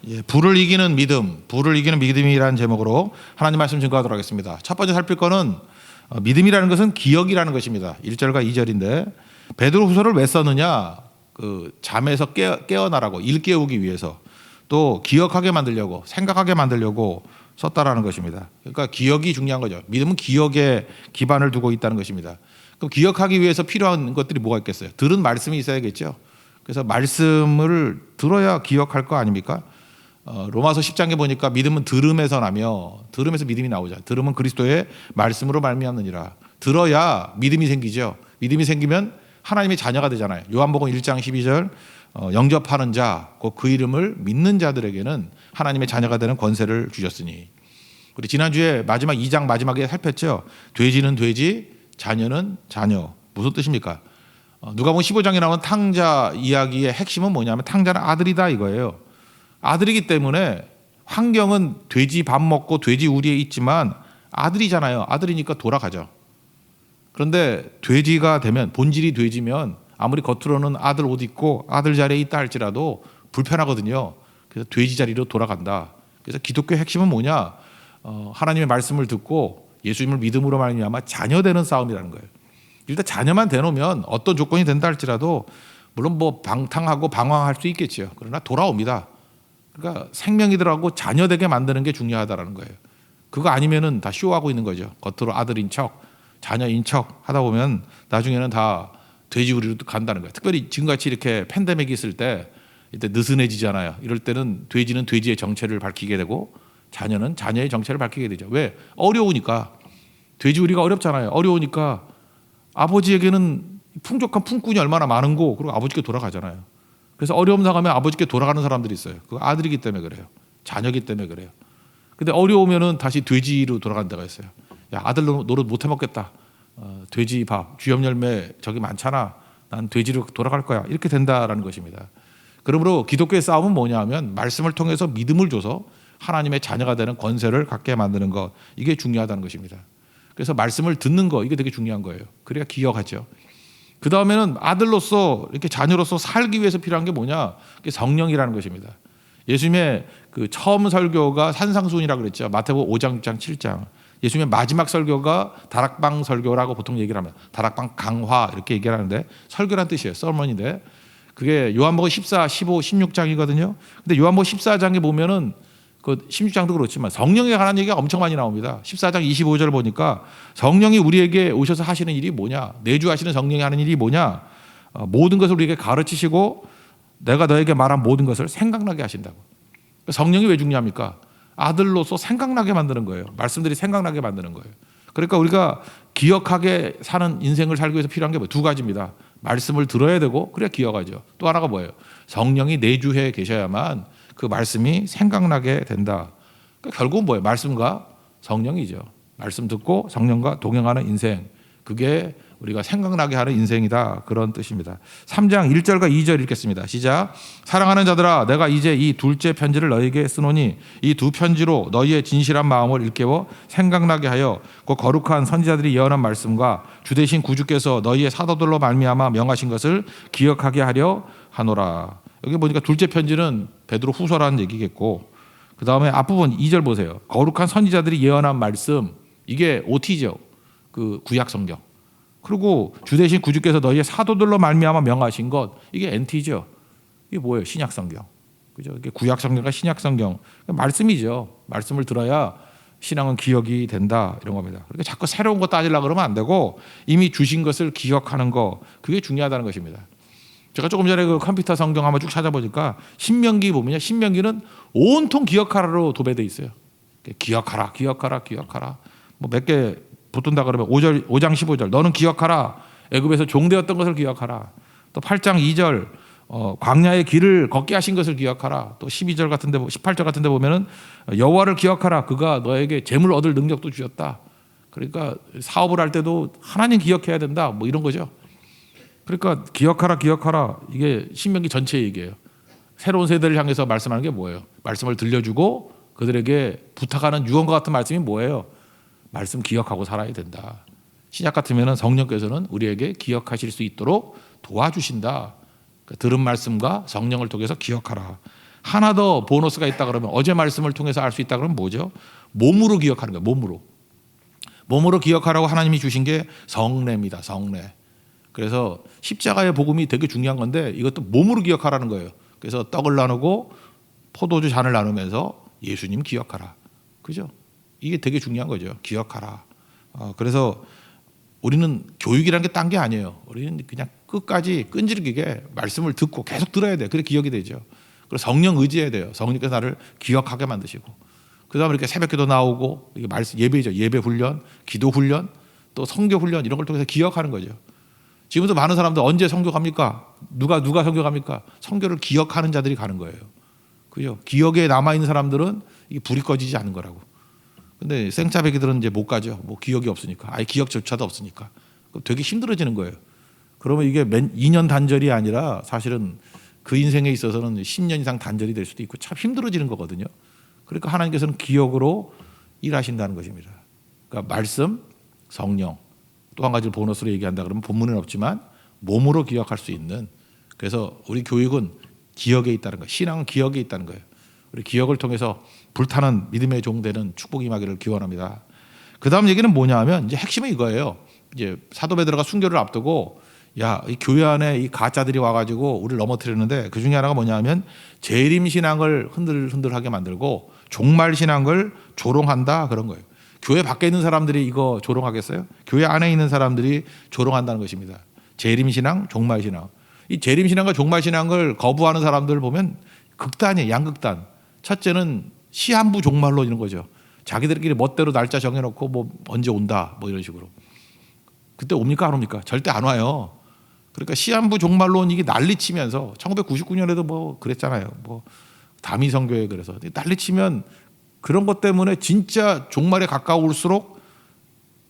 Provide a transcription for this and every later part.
예, 불을 이기는 믿음, 불을 이기는 믿음이라는 제목으로 하나님 말씀 증거하도록 하겠습니다. 첫 번째 살필 거는 믿음이라는 것은 기억이라는 것입니다. 1절과 2절인데 베드로후서를 왜 썼느냐? 그 잠에서 깨어나라고 일깨우기 위해서 또 기억하게 만들려고 생각하게 만들려고 썼다라는 것입니다. 그러니까 기억이 중요한 거죠. 믿음은 기억에 기반을 두고 있다는 것입니다. 그럼 기억하기 위해서 필요한 것들이 뭐가 있겠어요? 들은 말씀이 있어야겠죠. 그래서 말씀을 들어야 기억할 거 아닙니까? 로마서 10장에 보니까 믿음은 들음에서 나며 들음에서 믿음이 나오죠. 들음은 그리스도의 말씀으로 말미암느니라. 들어야 믿음이 생기죠. 믿음이 생기면 하나님의 자녀가 되잖아요. 요한복음 1장 12절 영접하는 자, 곧 그 이름을 믿는 자들에게는 하나님의 자녀가 되는 권세를 주셨으니. 우리 지난주에 마지막 2장 마지막에 살폈죠. 돼지는 돼지, 자녀는 자녀. 무슨 뜻입니까? 누가복음 15장에 나온 탕자 이야기의 핵심은 뭐냐면 탕자는 아들이다 이거예요. 아들이기 때문에 환경은 돼지 밥 먹고 돼지 우리에 있지만 아들이잖아요. 아들이니까 돌아가죠. 그런데 돼지가 되면 본질이 돼지면 아무리 겉으로는 아들 옷 입고 아들 자리에 있다 할지라도 불편하거든요. 그래서 돼지 자리로 돌아간다. 그래서 기독교의 핵심은 뭐냐? 하나님의 말씀을 듣고 예수님을 믿음으로 말미암아 자녀 되는 싸움이라는 거예요. 일단 자녀만 되놓으면 어떤 조건이 된다 할지라도 물론 뭐 방탕하고 방황할 수 있겠죠. 그러나 돌아옵니다. 그러니까 생명이들하고 자녀 되게 만드는 게 중요하다라는 거예요. 그거 아니면은 다 쇼하고 있는 거죠. 겉으로 아들인 척, 자녀인 척 하다 보면 나중에는 다 돼지우리로 간다는 거예요. 특별히 지금같이 이렇게 팬데믹이 있을 때 이때 느슨해지잖아요. 이럴 때는 돼지는 돼지의 정체를 밝히게 되고 자녀는 자녀의 정체를 밝히게 되죠. 왜? 어려우니까. 돼지우리가 어렵잖아요. 어려우니까 아버지에게는 풍족한 품꾼이 얼마나 많은고 그리고 아버지께 돌아가잖아요. 그래서 어려움 당하면 아버지께 돌아가는 사람들이 있어요. 그거 아들이기 때문에 그래요. 자녀이기 때문에 그래요. 근데 어려우면은 다시 돼지로 돌아간 데가 있어요. 야, 아들 노릇 못 해먹겠다. 돼지 밥, 쥐염 열매 저기 많잖아. 난 돼지로 돌아갈 거야. 이렇게 된다라는 것입니다. 그러므로 기독교의 싸움은 뭐냐 하면 말씀을 통해서 믿음을 줘서 하나님의 자녀가 되는 권세를 갖게 만드는 것. 이게 중요하다는 것입니다. 그래서 말씀을 듣는 거 이게 되게 중요한 거예요. 그래야 기억하죠. 그 다음에는 아들로서 이렇게 자녀로서 살기 위해서 필요한 게 뭐냐? 그게 성령이라는 것입니다. 예수님의 그 처음 설교가 산상수훈이라고 그랬죠. 마태복음 5장, 6장, 7장. 예수님의 마지막 설교가 다락방 설교라고 보통 얘기를 합니다. 다락방 강화 이렇게 얘기를 하는데 설교란 뜻이에요. 서머니인데 그게 요한복음 14, 15, 16장이거든요. 근데 요한복음 14장에 보면은 그 16장도 그렇지만 성령에 관한 얘기가 엄청 많이 나옵니다. 14장 25절 보니까 성령이 우리에게 오셔서 하시는 일이 뭐냐? 내주하시는 성령이 하는 일이 뭐냐? 모든 것을 우리에게 가르치시고 내가 너에게 말한 모든 것을 생각나게 하신다고. 성령이 왜 중요합니까? 아들로서 생각나게 만드는 거예요. 말씀들이 생각나게 만드는 거예요. 그러니까 우리가 기억하게 사는 인생을 살기 위해서 필요한 게 뭐 두 가지입니다. 말씀을 들어야 되고 그래야 기억하죠. 또 하나가 뭐예요? 성령이 내주해 계셔야만 그 말씀이 생각나게 된다. 그러니까 결국은 뭐예요? 말씀과 성령이죠. 말씀 듣고 성령과 동행하는 인생. 그게 우리가 생각나게 하는 인생이다. 그런 뜻입니다. 3장 1절과 2절 읽겠습니다. 시작. 사랑하는 자들아 내가 이제 이 둘째 편지를 너희에게 쓰노니 이 두 편지로 너희의 진실한 마음을 일깨워 생각나게 하여 그 거룩한 선지자들이 예언한 말씀과 주 되신 구주께서 너희의 사도들로 말미암아 명하신 것을 기억하게 하려 하노라. 여기 보니까 둘째 편지는 베드로 후서라는 얘기겠고 그 다음에 앞부분 2절 보세요. 거룩한 선지자들이 예언한 말씀 이게 OT죠. 그 구약 성경. 그리고 주 되신 구주께서 너희의 사도들로 말미암아 명하신 것 이게 NT죠. 이게 뭐예요? 신약 성경. 그죠? 이게 구약 성경과 신약 성경 말씀이죠. 말씀을 들어야 신앙은 기억이 된다 이런 겁니다. 그러니까 자꾸 새로운 거 따지려고 그러면 안 되고 이미 주신 것을 기억하는 거 그게 중요하다는 것입니다. 제가 조금 전에 그 컴퓨터 성경 한번 쭉 찾아보니까 신명기 보면요. 신명기는 온통 기억하라로 도배돼 있어요. 기억하라, 기억하라, 기억하라. 뭐 몇 개 붙든다 그러면 5장 15절 너는 기억하라. 애굽에서 종되었던 것을 기억하라. 또 8장 2절 광야의 길을 걷게 하신 것을 기억하라. 또 12절 같은데 18절 같은데 보면은 여호와를 기억하라. 그가 너에게 재물 얻을 능력도 주셨다. 그러니까 사업을 할 때도 하나님 기억해야 된다. 뭐 이런 거죠. 그러니까 기억하라 기억하라 이게 신명기 전체 얘기예요. 새로운 세대를 향해서 말씀하는 게 뭐예요? 말씀을 들려주고 그들에게 부탁하는 유언과 같은 말씀이 뭐예요? 말씀 기억하고 살아야 된다. 신약 같으면 성령께서는 우리에게 기억하실 수 있도록 도와주신다. 그러니까 들은 말씀과 성령을 통해서 기억하라. 하나 더 보너스가 있다 그러면 어제 말씀을 통해서 알 수 있다 그러면 뭐죠? 몸으로 기억하는 거예요. 몸으로 기억하라고 하나님이 주신 게 성례입니다. 성례. 그래서 십자가의 복음이 되게 중요한 건데 이것도 몸으로 기억하라는 거예요. 그래서 떡을 나누고 포도주 잔을 나누면서 예수님 기억하라. 그죠? 이게 되게 중요한 거죠. 기억하라. 그래서 우리는 교육이라는 게 딴 게 아니에요. 우리는 그냥 끝까지 끈질기게 말씀을 듣고 계속 들어야 돼요. 그래 기억이 되죠. 그리고 성령 의지해야 돼요. 성령께서 나를 기억하게 만드시고. 그다음에 이렇게 새벽기도 나오고 이게 말씀 예배죠. 예배 훈련, 기도 훈련, 또 성교 훈련 이런 걸 통해서 기억하는 거죠. 지금도 많은 사람들 언제 성교 갑니까? 누가 성교 갑니까? 성교를 기억하는 자들이 가는 거예요. 그죠? 기억에 남아 있는 사람들은 이게 불이 꺼지지 않는 거라고. 근데 생짜배기들은 이제 못 가죠. 뭐 기억이 없으니까. 아예 기억조차도 없으니까. 그럼 되게 힘들어지는 거예요. 그러면 이게 2년 단절이 아니라 사실은 그 인생에 있어서는 10년 이상 단절이 될 수도 있고 참 힘들어지는 거거든요. 그러니까 하나님께서는 기억으로 일하신다는 것입니다. 그러니까 말씀, 성령. 또 한 가지 보너스로 얘기한다 그러면 본문은 없지만 몸으로 기억할 수 있는. 그래서 우리 교육은 기억에 있다는 거예요. 신앙은 기억에 있다는 거예요. 우리 기억을 통해서 불타는 믿음의 종 되는 축복이 임하기를 기원합니다. 그 다음 얘기는 뭐냐 하면 이제 핵심은 이거예요. 이제 사도 베드로가 순교를 앞두고 야, 이 교회 안에 이 가짜들이 와가지고 우리를 넘어뜨리는데 그 중에 하나가 뭐냐 하면 재림 신앙을 흔들흔들하게 만들고 종말 신앙을 조롱한다 그런 거예요. 교회 밖에 있는 사람들이 이거 조롱하겠어요? 교회 안에 있는 사람들이 조롱한다는 것입니다. 재림 신앙, 종말 신앙. 이 재림 신앙과 종말 신앙을 거부하는 사람들을 보면 극단이에요. 양극단. 첫째는 시한부 종말론 이런 거죠. 자기들끼리 멋대로 날짜 정해놓고 뭐 언제 온다 뭐 이런 식으로. 그때 옵니까 안 옵니까? 절대 안 와요. 그러니까 시한부 종말론 이게 난리치면서 1999년에도 뭐 그랬잖아요. 뭐 다미성교회 그래서 난리치면 그런 것 때문에 진짜 종말에 가까울수록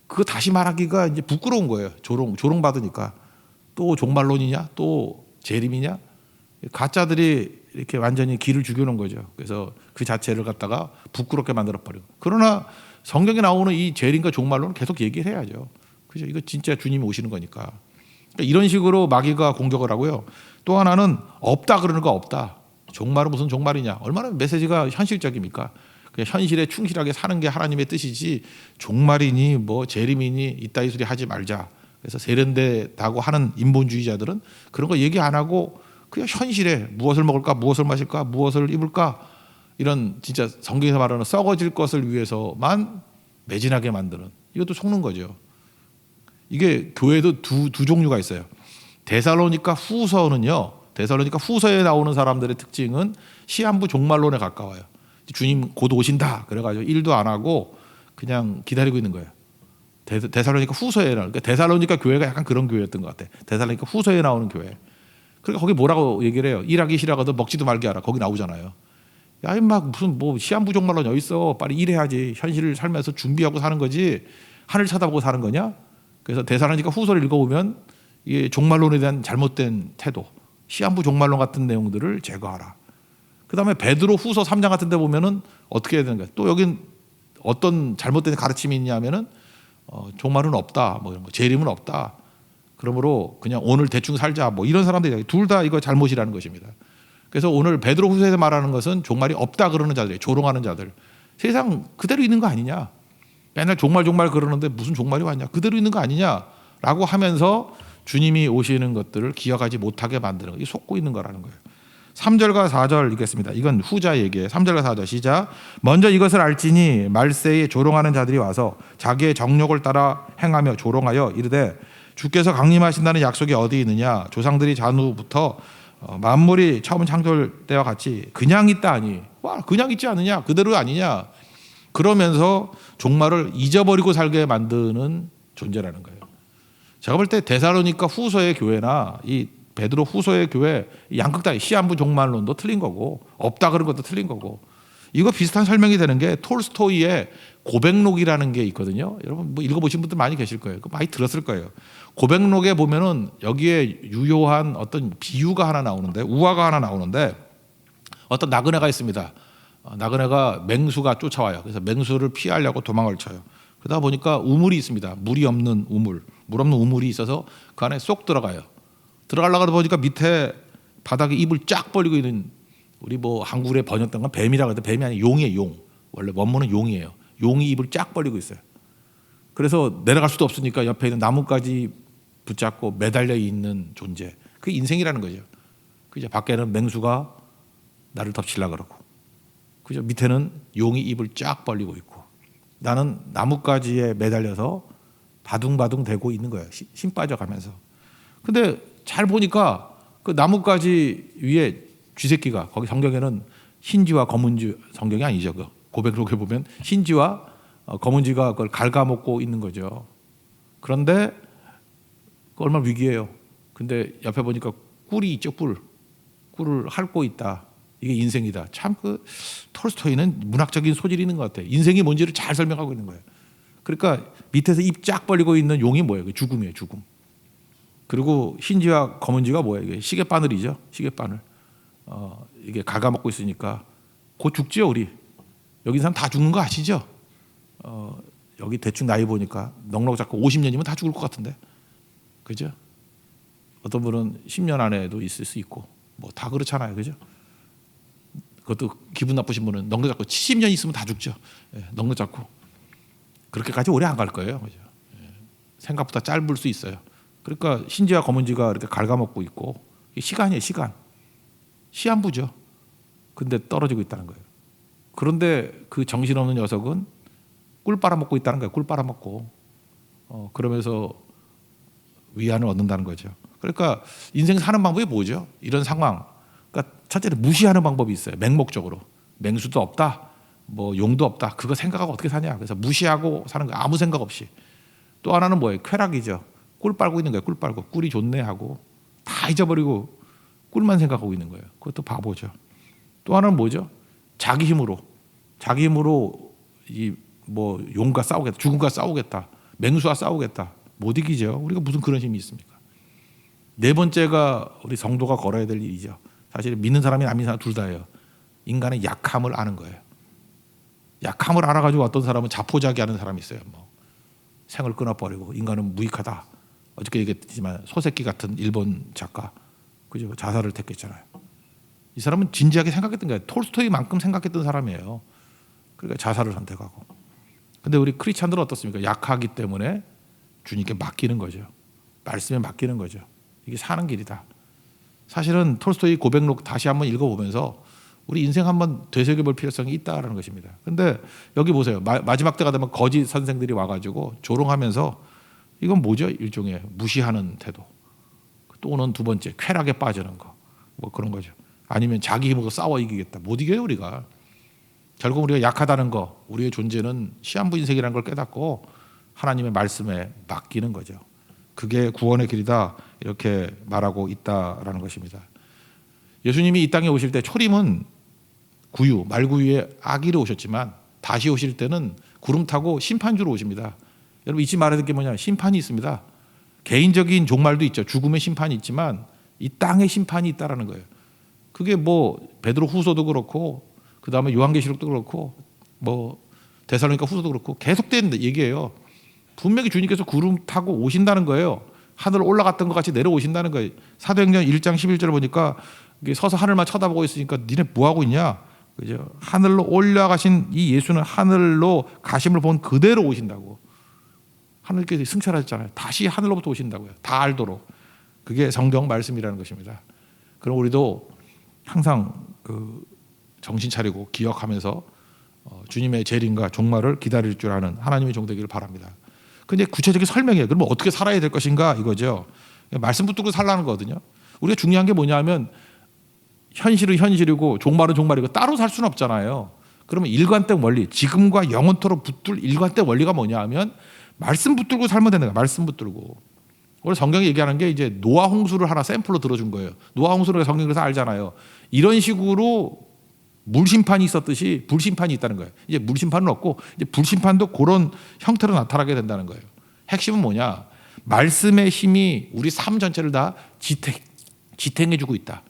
그거 다시 말하기가 이제 부끄러운 거예요. 조롱 받으니까 또 종말론이냐 또 재림이냐 가짜들이 이렇게 완전히 기를 죽여놓은 거죠. 그래서 그 자체를 갖다가 부끄럽게 만들어버리고. 그러나 성경에 나오는 이 재림과 종말론은 계속 얘기를 해야죠. 그죠? 이거 진짜 주님이 오시는 거니까. 그러니까 이런 식으로 마귀가 공격을 하고요. 또 하나는 없다 그러는 거 없다. 종말은 무슨 종말이냐. 얼마나 메시지가 현실적입니까? 그냥 현실에 충실하게 사는 게 하나님의 뜻이지 종말이니 뭐 재림이니 이따위 소리 하지 말자. 그래서 세련되다고 하는 인본주의자들은 그런 거 얘기 안 하고 그냥 현실에 무엇을 먹을까 무엇을 마실까 무엇을 입을까 이런 진짜 성경에서 말하는 썩어질 것을 위해서만 매진하게 만드는 이것도 속는 거죠. 이게 교회도 두 종류가 있어요. 데살로니가 후서는요. 데살로니가 후서에 나오는 사람들의 특징은 시한부 종말론에 가까워요. 주님 곧 오신다. 그래가지고 일도 안 하고 그냥 기다리고 있는 거예요. 데살로니가 후서에 나오는. 그러니까 데살로니가 교회가 약간 그런 교회였던 것 같아. 데살로니가 후서에 나오는 교회. 그러니까 거기 뭐라고 얘기를 해요. 일하기 싫어가도 먹지도 말게 하라. 거기 나오잖아요. 야, 임마 무슨 뭐 시한부 종말론이 어디 있어. 빨리 일해야지. 현실을 살면서 준비하고 사는 거지. 하늘 쳐다보고 사는 거냐? 그래서 데살로니가 후서를 읽어보면 이 종말론에 대한 잘못된 태도, 시한부 종말론 같은 내용들을 제거하라. 그 다음에 베드로 후서 3장 같은 데 보면은 어떻게 해야 되는가. 또 여긴 어떤 잘못된 가르침이 있냐면은 종말은 없다. 뭐 이런 거. 재림은 없다. 그러므로 그냥 오늘 대충 살자. 뭐 이런 사람들이 둘 다 이거 잘못이라는 것입니다. 그래서 오늘 베드로 후서에서 말하는 것은 종말이 없다 그러는 자들이에요. 조롱하는 자들. 세상 그대로 있는 거 아니냐. 맨날 종말 그러는데 무슨 종말이 왔냐. 그대로 있는 거 아니냐라고 하면서 주님이 오시는 것들을 기억하지 못하게 만드는 거. 이 속고 있는 거라는 거예요. 3절과 4절 읽겠습니다. 이건 후자 얘기예요. 3절과 4절 시작. 먼저 이것을 알지니 말세에 조롱하는 자들이 와서 자기의 정욕을 따라 행하며 조롱하여 이르되 주께서 강림하신다는 약속이 어디 있느냐. 조상들이 잔후부터 만물이 처음 창조될 때와 같이 그냥 있다 하니. 와, 그냥 있지 않느냐. 그대로 아니냐. 그러면서 종말을 잊어버리고 살게 만드는 존재라는 거예요. 제가 볼 때 데살로니가 후서의 교회나 이 베드로 후서의 교회 양극단 시한부 종말론도 틀린 거고 없다 그런 것도 틀린 거고 이거 비슷한 설명이 되는 게 톨스토이의 고백록이라는 게 있거든요. 여러분 뭐 읽어보신 분들 많이 계실 거예요. 많이 들었을 거예요. 고백록에 보면은 여기에 유효한 어떤 비유가 하나 나오는데 우화가 하나 나오는데 어떤 나그네가 있습니다. 나그네가 맹수가 쫓아와요. 그래서 맹수를 피하려고 도망을 쳐요. 그러다 보니까 우물이 있습니다. 물이 없는 우물, 물 없는 우물이 있어서 그 안에 쏙 들어가요. 들어가려고 보니까 밑에 바닥에 입을 쫙 벌리고 있는 우리 뭐 한국에 번역된 건 뱀이라고 해도 뱀이 아니고 용이에요. 용. 원래 원문은 용이에요. 용이 입을 쫙 벌리고 있어요. 그래서 내려갈 수도 없으니까 옆에 있는 나뭇가지 붙잡고 매달려 있는 존재. 그게 인생이라는 거죠. 그죠? 밖에는 맹수가 나를 덮치려고 그러고, 그죠? 밑에는 용이 입을 쫙 벌리고 있고, 나는 나뭇가지에 매달려서 바둥바둥 대고 있는 거예요. 힘 빠져가면서. 근데 잘 보니까 그 나뭇가지 위에 쥐새끼가, 거기 성경에는 흰쥐와 검은쥐, 성경이 아니죠. 그 고백록에 보면 흰쥐와 검은쥐가 그걸 갉아먹고 있는 거죠. 그런데 그 얼마나 위기예요. 근데 옆에 보니까 꿀이 있죠. 꿀을 핥고 있다. 이게 인생이다. 참 그 톨스토이는 문학적인 소질이 있는 것 같아요. 인생이 뭔지를 잘 설명하고 있는 거예요. 그러니까 밑에서 입 쫙 벌리고 있는 용이 뭐예요? 그 죽음이에요. 죽음. 그리고 흰쥐와 검은쥐가 뭐예요? 이게 시계바늘이죠. 시계바늘. 이게 갉아먹고 있으니까 곧 죽죠. 우리 여기 사람 다 죽는 거 아시죠? 여기 대충 나이 보니까 넉넉 잡고 50년이면 다 죽을 것 같은데, 그죠? 어떤 분은 10년 안에도 있을 수 있고, 뭐 다 그렇잖아요, 그죠? 그것도 기분 나쁘신 분은 넉넉 잡고 70년 있으면 다 죽죠. 예, 넉넉 잡고 그렇게까지 오래 안 갈 거예요, 그죠? 예, 생각보다 짧을 수 있어요. 그러니까 흰쥐와 검은쥐가 이렇게 갉아먹고 있고, 시간이에요, 시간. 시한부죠. 근데 떨어지고 있다는 거예요. 그런데 그 정신없는 녀석은 꿀 빨아먹고 있다는 거예요. 꿀 빨아먹고. 그러면서 위안을 얻는다는 거죠. 그러니까 인생 사는 방법이 뭐죠? 이런 상황. 그러니까 첫째는 무시하는 방법이 있어요. 맹목적으로. 맹수도 없다. 뭐 용도 없다. 그거 생각하고 어떻게 사냐. 그래서 무시하고 사는 거예요. 아무 생각 없이. 또 하나는 뭐예요? 쾌락이죠. 꿀 빨고 있는 거예요. 꿀 빨고. 꿀이 좋네 하고 다 잊어버리고 꿀만 생각하고 있는 거예요. 그것도 바보죠. 또 하나는 뭐죠? 자기 힘으로 이 뭐 용과 싸우겠다, 죽음과 싸우겠다, 맹수와 싸우겠다. 못 이기죠. 우리가 무슨 그런 힘이 있습니까? 네 번째가 우리 성도가 걸어야 될 일이죠. 사실 믿는 사람이 안 믿는 사람 둘 다예요. 인간의 약함을 아는 거예요. 약함을 알아가지고 어떤 사람은 자포자기하는 사람이 있어요. 뭐 생을 끊어버리고 인간은 무익하다. 어저께 얘기했지만 소세키 같은 일본 작가, 그죠? 자살을 택했잖아요. 이 사람은 진지하게 생각했던 거예요. 톨스토이만큼 생각했던 사람이에요. 그러니까 자살을 선택하고. 근데 우리 크리스찬들은 어떻습니까? 약하기 때문에 주님께 맡기는 거죠. 말씀에 맡기는 거죠. 이게 사는 길이다. 사실은 톨스토이 고백록 다시 한번 읽어보면서 우리 인생 한번 되새겨볼 필요성이 있다라는 것입니다. 근데 여기 보세요. 마지막 때가 되면 거짓 선생들이 와가지고 조롱하면서 이건 뭐죠? 일종의 무시하는 태도. 또는 두 번째 쾌락에 빠지는 거. 뭐 그런 거죠. 아니면 자기 힘으로 싸워 이기겠다. 못 이겨요 우리가. 결국 우리가 약하다는 거, 우리의 존재는 시한부 인생이라는 걸 깨닫고 하나님의 말씀에 맡기는 거죠. 그게 구원의 길이다 이렇게 말하고 있다라는 것입니다. 예수님이 이 땅에 오실 때 초림은 구유, 말구유의 아기로 오셨지만 다시 오실 때는 구름 타고 심판주로 오십니다. 여러분 잊지 말아야 될 게 뭐냐? 심판이 있습니다. 개인적인 종말도 있죠. 죽음의 심판이 있지만 이 땅의 심판이 있다라는 거예요. 그게 뭐 베드로 후서도 그렇고 그 다음에 요한계시록도 그렇고 뭐 데살로니가 후서도 그렇고 계속된 얘기예요. 분명히 주님께서 구름 타고 오신다는 거예요. 하늘 올라갔던 것 같이 내려오신다는 거예요. 사도행전 1장 11절을 보니까 서서 하늘만 쳐다보고 있으니까 니네 뭐 하고 있냐? 그죠? 하늘로 올라가신 이 예수는 하늘로 가심을 본 그대로 오신다고. 하늘께서 승천하셨잖아요. 다시 하늘로부터 오신다고요. 다 알도록. 그게 성경 말씀이라는 것입니다. 그럼 우리도 항상 그 정신 차리고 기억하면서 주님의 재림과 종말을 기다릴 줄 아는 하나님의 종 되기를 바랍니다. 근데 구체적인 설명이에요. 그러면 어떻게 살아야 될 것인가 이거죠. 말씀 붙들고 살라는 거거든요. 우리가 중요한 게 뭐냐면 현실은 현실이고 종말은 종말이고 따로 살 수는 없잖아요. 그러면 일관된 원리, 지금과 영원토록 붙들 일관된 원리가 뭐냐 하면 말씀 붙들고 살면 되는 거예요. 말씀 붙들고. 오늘 성경이 얘기하는 게 이제 노아 홍수를 하나 샘플로 들어준 거예요. 노아 홍수를 성경에서 알잖아요. 이런 식으로 물심판이 있었듯이 불심판이 있다는 거예요. 이제 물심판은 없고 이제 불심판도 그런 형태로 나타나게 된다는 거예요. 핵심은 뭐냐? 말씀의 힘이 우리 삶 전체를 다 지탱해주고 있다.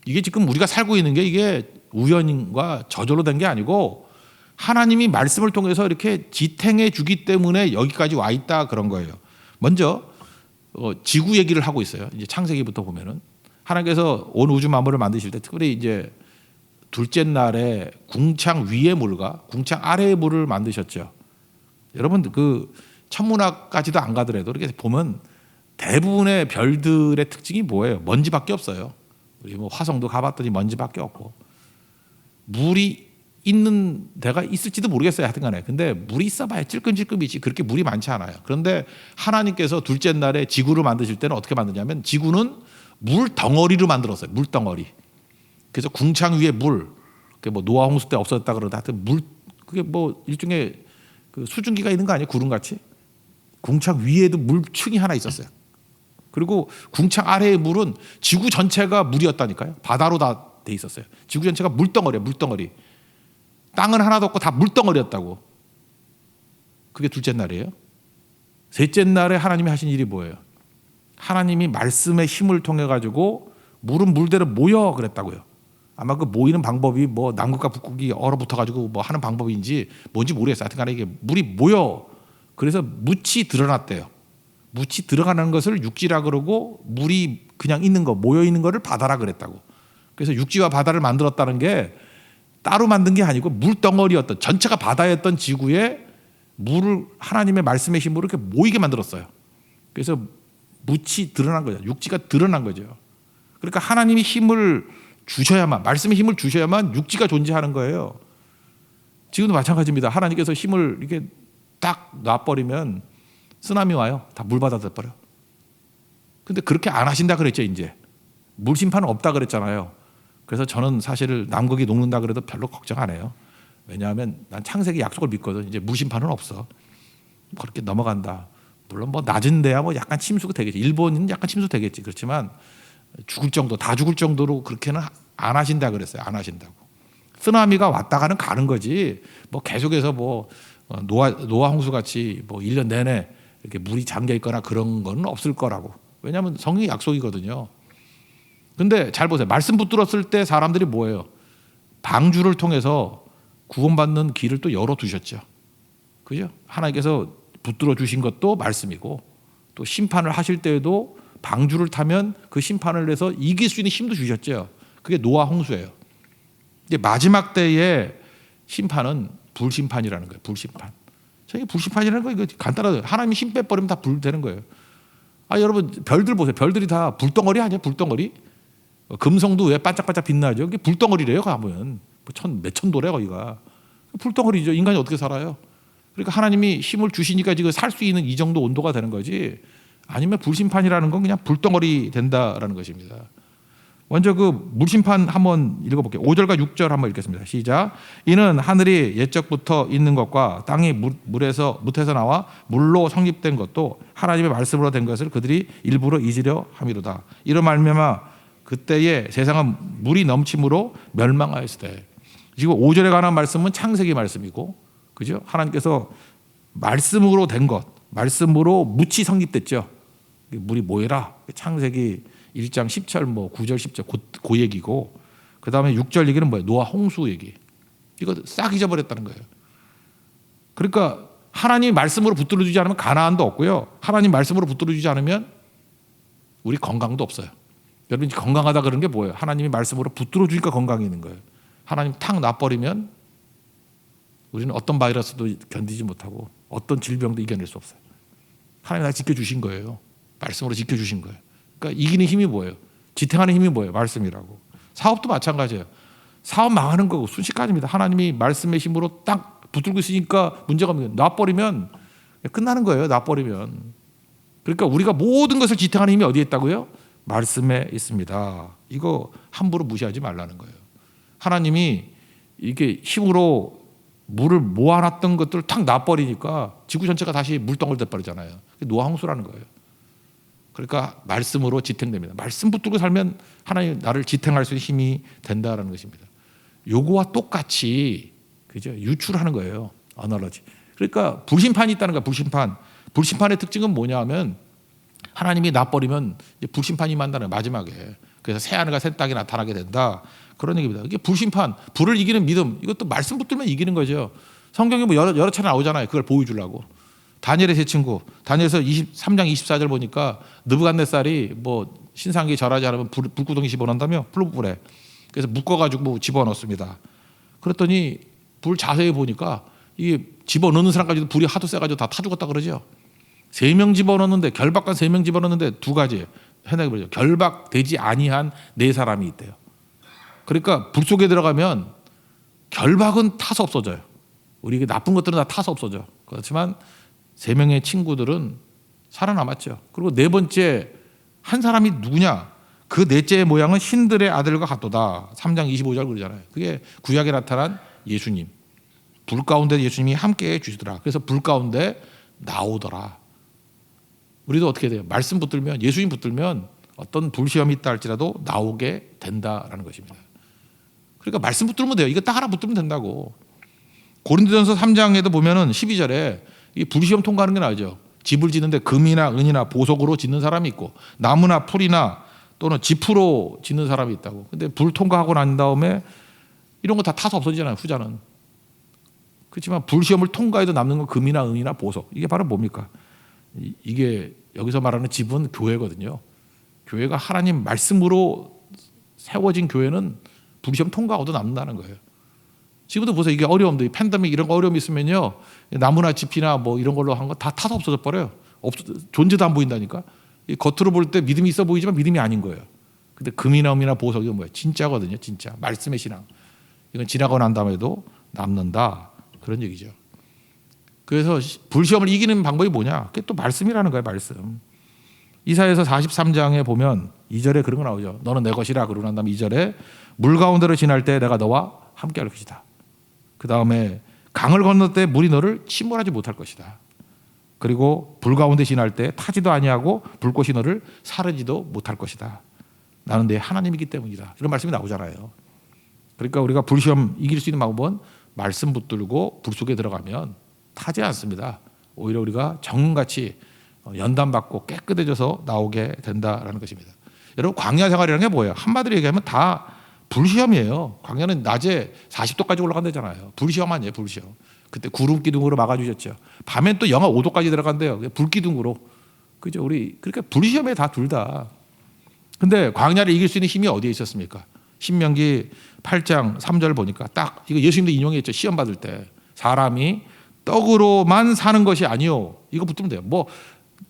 이게 지금 우리가 살고 있는 게 이게 우연과 저절로 된 게 아니고 하나님이 말씀을 통해서 이렇게 지탱해주기 때문에 여기까지 와 있다 그런 거예요. 먼저 지구 얘기를 하고 있어요. 이제 창세기부터 보면은 하나님께서 온 우주 만물을 만드실 때 특별히 이제 둘째 날에 궁창 위의 물과 궁창 아래의 물을 만드셨죠. 여러분 그 천문학까지도 안 가더라도 이렇게 보면 대부분의 별들의 특징이 뭐예요? 먼지밖에 없어요. 우리 뭐 화성도 가봤더니 먼지밖에 없고 물이 있는 데가 있을지도 모르겠어요. 하여튼간에 근데 물이 있어봐야 찔끔찔끔이지 그렇게 물이 많지 않아요. 그런데 하나님께서 둘째 날에 지구를 만드실 때는 어떻게 만드냐면 지구는 물 덩어리로 만들었어요. 물 덩어리. 그래서 궁창 위에 물, 그게 뭐 노아 홍수 때 없어졌다 그러다 하여튼 물 그게 뭐 일종의 그 수증기가 있는 거 아니에요? 구름같이. 궁창 위에도 물층이 하나 있었어요. 그리고 궁창 아래의 물은 지구 전체가 물이었다니까요. 바다로 다 돼 있었어요. 지구 전체가 물덩어리야, 물덩어리. 땅은 하나도 없고 다 물덩어리였다고. 그게 둘째 날이에요. 셋째 날에 하나님이 하신 일이 뭐예요? 하나님이 말씀의 힘을 통해 가지고 물은 물대로 모여 그랬다고요. 아마 그 모이는 방법이 뭐 남극과 북극이 얼어붙어 가지고 뭐 하는 방법인지 뭔지 모르겠어요. 하여튼간에 이게 물이 모여 그래서 묻이 드러났대요. 묻이 들어가는 것을 육지라 그러고 물이 그냥 있는 거 모여 있는 거를 바다라 그랬다고. 그래서 육지와 바다를 만들었다는 게 따로 만든 게 아니고 물덩어리였던 전체가 바다였던 지구에 물을 하나님의 말씀의 힘으로 이렇게 모이게 만들었어요. 그래서 묻이 드러난 거죠. 육지가 드러난 거죠. 그러니까 하나님이 힘을 주셔야만 말씀의 힘을 주셔야만 육지가 존재하는 거예요. 지금도 마찬가지입니다. 하나님께서 힘을 이렇게 딱 놔버리면 쓰나미 와요. 다 물바다 돼버려. 근데 그렇게 안 하신다 그랬죠. 이제 물 심판은 없다 그랬잖아요. 그래서 저는 사실 남극이 녹는다 그래도 별로 걱정 안 해요. 왜냐하면 난 창세기 약속을 믿거든. 이제 물 심판은 없어. 그렇게 넘어간다. 물론 뭐 낮은 데야 뭐 약간 침수가 되겠지. 일본은 약간 침수 되겠지. 그렇지만 죽을 정도, 다 죽을 정도로 그렇게는 안 하신다 그랬어요. 안 하신다고. 쓰나미가 왔다가는 가는 거지. 뭐 계속해서 뭐 노아 홍수 같이 뭐 1년 내내 이렇게 물이 잠겨 있거나 그런 거는 없을 거라고. 왜냐하면 성경의 약속이거든요. 근데 잘 보세요. 말씀 붙들었을 때 사람들이 뭐예요? 방주를 통해서 구원받는 길을 또 열어두셨죠. 그죠? 하나님께서 붙들어 주신 것도 말씀이고 또 심판을 하실 때에도 방주를 타면 그 심판을 해서 이길 수 있는 힘도 주셨죠. 그게 노아 홍수예요. 이제 마지막 때의 심판은 불심판이라는 거예요. 불심판. 저게 불심판이라는 거 이거 간단하죠. 하나님이 힘 빼버리면 다 불 되는 거예요. 아 여러분 별들 보세요. 별들이 다 불덩어리 아니야? 불덩어리? 금성도 왜 반짝반짝 빛나죠? 그게 불덩어리래요. 가면 몇천 도래 거기가 불덩어리죠. 인간이 어떻게 살아요? 그러니까 하나님이 힘을 주시니까 지금 살 수 있는 이 정도 온도가 되는 거지. 아니면 불심판이라는 건 그냥 불덩어리 된다라는 것입니다. 먼저 그 물심판 한번 읽어볼게요. 5절과 6절 한번 읽겠습니다. 시작. 이는 하늘이 옛적부터 있는 것과 땅이 물에서 나와 물로 성립된 것도 하나님의 말씀으로 된 것을 그들이 일부러 잊으려 함이로다. 이런 말미암아 그때에 세상은 물이 넘침으로 멸망하였을 지금 5절에 관한 말씀은 창세기 말씀이고, 그죠? 하나님께서 말씀으로 된 것, 말씀으로 묻이 성립됐죠. 물이 모여라. 창세기 1장 10절, 뭐 9절, 10절 그 얘기고, 그 다음에 6절 얘기는 뭐예요? 노아 홍수 얘기. 이거 싹 잊어버렸다는 거예요. 그러니까 하나님 말씀으로 붙들어 주지 않으면 가나안도 없고요. 하나님 말씀으로 붙들어 주지 않으면 우리 건강도 없어요. 여러분 건강하다 그런 게 뭐예요? 하나님이 말씀으로 붙들어 주니까 건강이 있는 거예요. 하나님 탁 놔버리면 우리는 어떤 바이러스도 견디지 못하고 어떤 질병도 이겨낼 수 없어요. 하나님이 날 지켜주신 거예요. 말씀으로 지켜주신 거예요. 그러니까 이기는 힘이 뭐예요? 지탱하는 힘이 뭐예요? 말씀이라고. 사업도 마찬가지예요. 사업 망하는 거고 순식간입니다. 하나님이 말씀의 힘으로 딱 붙들고 있으니까 문제가 없는 거예요. 놔버리면 끝나는 거예요. 놔버리면. 그러니까 우리가 모든 것을 지탱하는 힘이 어디에 있다고요? 말씀에 있습니다. 이거 함부로 무시하지 말라는 거예요. 하나님이 이게 힘으로 물을 모아놨던 것들을 탁 놔버리니까 지구 전체가 다시 물덩어리 돼버리잖아요. 노아 홍수라는 거예요. 그러니까 말씀으로 지탱됩니다. 말씀 붙들고 살면 하나님 나를 지탱할 수 있는 힘이 된다라는 것입니다. 요거와 똑같이 그죠? 유출하는 거예요. 어널러지. 그러니까 불심판이 있다는 거야. 불심판. 불심판의 특징은 뭐냐면 하나님이 놔버리면 불심판이 임한다는 마지막에. 그래서 새 하늘과 새 땅이 나타나게 된다. 그런 얘기입니다. 이게 불심판, 불을 이기는 믿음. 이것도 말씀 붙들면 이기는 거죠. 성경에 뭐 여러 차례 나오잖아요. 그걸 보여주려고. 다니엘의 세 친구. 다니엘서 23장 24절 보니까 느부갓네살이 뭐 신상기 절하지 않으면 불구덩이 집어넣는다며 풀불에. 그래서 묶어가지고 집어넣습니다. 그랬더니 불 자세히 보니까 이게 집어넣는 사람까지도 불이 하도 세가지고 다 타 죽었다 그러죠. 3명 집어넣는데 결박한 3명 집어넣는데 2가지 해내게 버리죠. 결박되지 아니한 4사람이 있대요. 그러니까 불 속에 들어가면 결박은 타서 없어져요. 우리 나쁜 것들은 다 타서 없어져. 그렇지만 3명의 친구들은 살아남았죠. 그리고 4번째 한 사람이 누구냐? 그 넷째의 모양은 신들의 아들과 같도다. 3장 25절 그러잖아요. 그게 구약에 나타난 예수님. 불 가운데 예수님이 함께해 주시더라. 그래서 불 가운데 나오더라. 우리도 어떻게 돼요? 말씀 붙들면, 예수님 붙들면 어떤 불시험이 있다 할지라도 나오게 된다라는 것입니다. 그러니까 말씀 붙들면 돼요. 이거 딱 하나 붙들면 된다고. 고린도전서 3장에도 보면은 12절에 이 불시험 통과하는 게 나오죠. 집을 짓는데 금이나 은이나 보석으로 짓는 사람이 있고 나무나 풀이나 또는 지프로 짓는 사람이 있다고. 근데 불 통과하고 난 다음에 이런 거 다 타서 없어지잖아요. 후자는. 그렇지만 불시험을 통과해도 남는 건 금이나 은이나 보석. 이게 바로 뭡니까? 이게 여기서 말하는 집은 교회거든요. 교회가 하나님 말씀으로 세워진 교회는 불시험 통과하고도 남는다는 거예요. 지금도 보세요. 이게 어려움도 팬데믹 이런 거 어려움이 있으면요. 나무나 집이나 뭐 이런 걸로 한 거 다 타서 없어져 버려요. 존재도 안 보인다니까. 겉으로 볼 때 믿음이 있어 보이지만 믿음이 아닌 거예요. 근데 금이나 은이나 보석이 뭐예요? 진짜거든요. 진짜. 말씀의 신앙. 이건 지나고 난 다음에도 남는다. 그런 얘기죠. 그래서 불시험을 이기는 방법이 뭐냐? 그게 또 말씀이라는 거예요. 말씀. 이사야서 43장에 보면 2절에 그런 거 나오죠. 너는 내 것이라. 그러고 난 다음에 2절에 물 가운데로 지날 때 내가 너와 함께 할 것이다. 그 다음에 강을 건널 때 물이 너를 침몰하지 못할 것이다. 그리고 불 가운데 지날 때 타지도 아니하고 불꽃이 너를 사르지도 못할 것이다. 나는 내 하나님이기 때문이다. 이런 말씀이 나오잖아요. 그러니까 우리가 불시험 이길 수 있는 방법은 말씀 붙들고 불 속에 들어가면 타지 않습니다. 오히려 우리가 정금같이 연단받고 깨끗해져서 나오게 된다라는 것입니다. 여러분 광야 생활이라는 게 뭐예요? 한마디로 얘기하면 다 불시험이에요. 광야는 낮에 40도까지 올라간다잖아요. 불시험 아니에요. 불시험. 그때 구름 기둥으로 막아주셨죠. 밤엔 또 영하 5도까지 들어간대요. 불 기둥으로. 그죠? 우리 그러니까 불시험에 다 둘 다. 근데 광야를 이길 수 있는 힘이 어디에 있었습니까? 신명기 8장 3절 보니까 딱 이거 예수님도 인용했죠. 시험 받을 때 사람이 떡으로만 사는 것이 아니요. 이거 붙으면 돼요. 뭐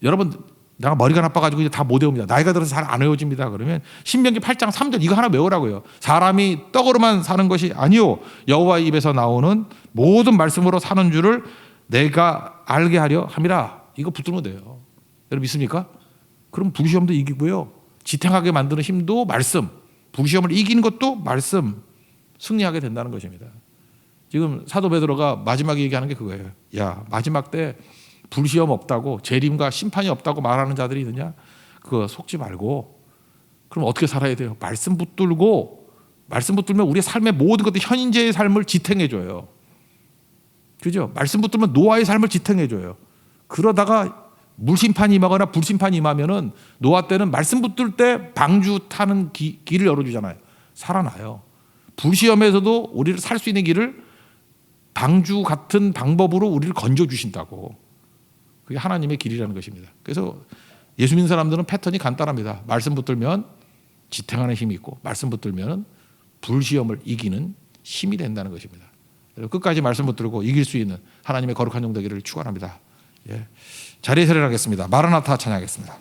여러분 내가 머리가 나빠가지고 이제 다 못 외웁니다. 나이가 들어서 잘 안 외워집니다. 그러면 신명기 8장 3절 이거 하나 외우라고요. 사람이 떡으로만 사는 것이 아니요. 여호와의 입에서 나오는 모든 말씀으로 사는 줄을 내가 알게 하려 함이라. 이거 붙들면 돼요. 여러분 믿습니까? 그럼 불시험도 이기고요. 지탱하게 만드는 힘도 말씀. 불시험을 이기는 것도 말씀. 승리하게 된다는 것입니다. 지금 사도 베드로가 마지막에 얘기하는 게 그거예요. 야, 마지막 때 불시험 없다고 재림과 심판이 없다고 말하는 자들이 있느냐? 그거 속지 말고 그럼 어떻게 살아야 돼요? 말씀 붙들고 말씀 붙들면 우리의 삶의 모든 것들 현재의 삶을 지탱해 줘요. 그죠? 말씀 붙들면 노아의 삶을 지탱해 줘요. 그러다가 물심판이 임하거나 불심판이 임하면은 노아 때는 말씀 붙들 때 방주 타는 길을 열어주잖아요. 살아나요. 불시험에서도 우리를 살 수 있는 길을 방주 같은 방법으로 우리를 건져 주신다고. 그게 하나님의 길이라는 것입니다. 그래서 예수 믿는 사람들은 패턴이 간단합니다. 말씀 붙들면 지탱하는 힘이 있고 말씀 붙들면 불시험을 이기는 힘이 된다는 것입니다. 끝까지 말씀 붙들고 이길 수 있는 하나님의 거룩한 종 되기를 축원합니다. 예. 자리에 서려하겠습니다. 마라나타 찬양하겠습니다.